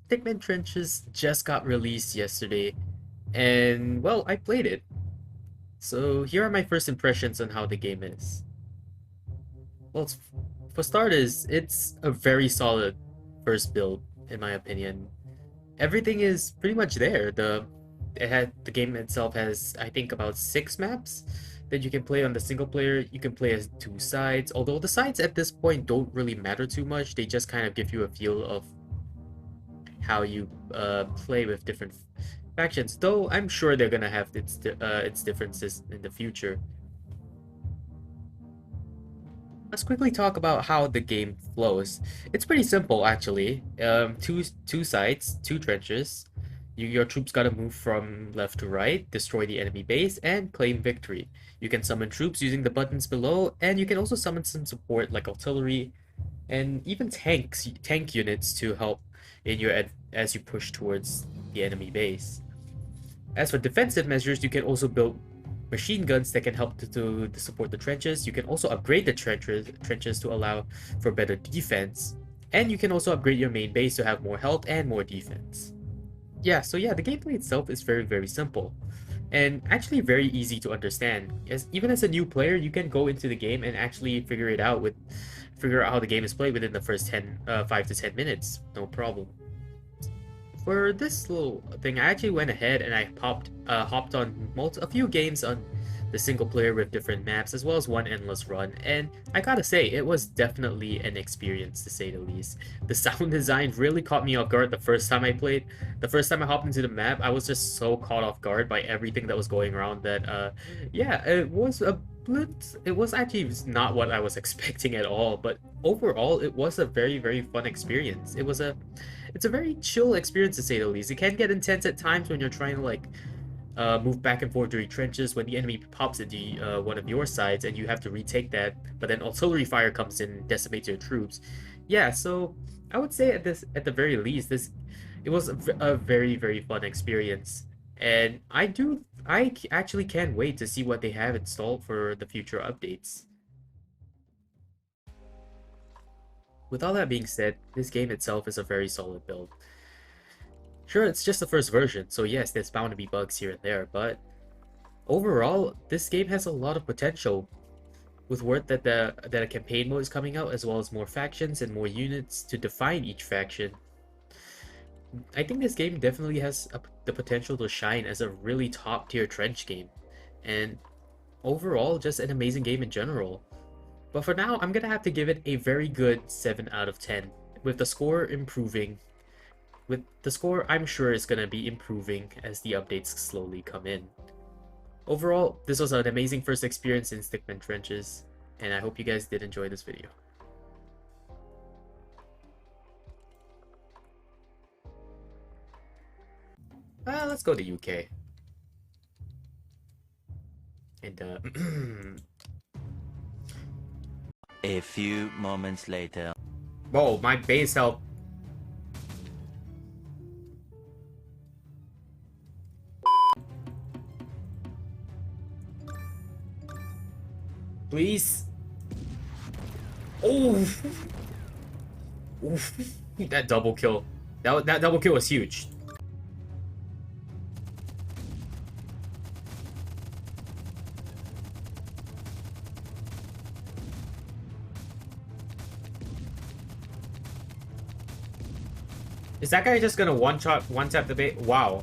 Stickman Trenches just got released yesterday, and well, I played it. So here are my first impressions on how the game is. Well, for starters, it's a very solid first build, in my opinion. Everything is pretty much there. The game itself has, I think, about 6 maps that you can play on the single player. You can play as 2 sides, although the sides at this point don't really matter too much. They just kind of give you a feel of how you play with different factions. Though I'm sure they're gonna have its differences in the future. Let's quickly talk about how the game flows. It's pretty simple actually. Two sides, 2 trenches. Your troops gotta move from left to right, destroy the enemy base, and claim victory. You can summon troops using the buttons below, and you can also summon some support like artillery and even tank units to help in as you push towards the enemy base. As for defensive measures, you can also build machine guns that can help to support the trenches. You can also upgrade the trenches to allow for better defense. And you can also upgrade your main base to have more health and more defense. So the gameplay itself is very simple. And actually very easy to understand. Even as a new player, you can go into the game and actually figure out how the game is played within the first 5 to 10 minutes. No problem. For this little thing, I actually went ahead and I hopped on a few games on the single player with different maps, as well as one endless run, and I gotta say, it was definitely an experience to say the least. The sound design really caught me off guard the first time I played. The first time I hopped into the map, I was just so caught off guard by everything that was going around that, yeah, it was a bit, it was actually not what I was expecting at all, but overall, it was a very fun experience. It's a very chill experience to say the least. It can get intense at times when you're trying to move back and forth during trenches when the enemy pops into one of your sides and you have to retake that, but then artillery fire comes in and decimates your troops. Yeah, so I would say at the very least, it was a very fun experience, and actually can't wait to see what they have installed for the future updates. With all that being said, this game itself is a very solid build. Sure, it's just the first version, so yes, there's bound to be bugs here and there, but overall, this game has a lot of potential. With word that a campaign mode is coming out, as well as more factions and more units to define each faction, I think this game definitely has the potential to shine as a really top tier trench game, and overall, just an amazing game in general. But for now, I'm gonna have to give it a very good 7 out of 10, with the score improving. With the score, I'm sure it's gonna be improving as the updates slowly come in. Overall, this was an amazing first experience in Stickman Trenches, and I hope you guys did enjoy this video. Let's go to UK. And A few moments later. whoa, my base health. Please. Oh, oof. That double kill. That double kill was huge. Is that guy just gonna one tap the bait? Wow.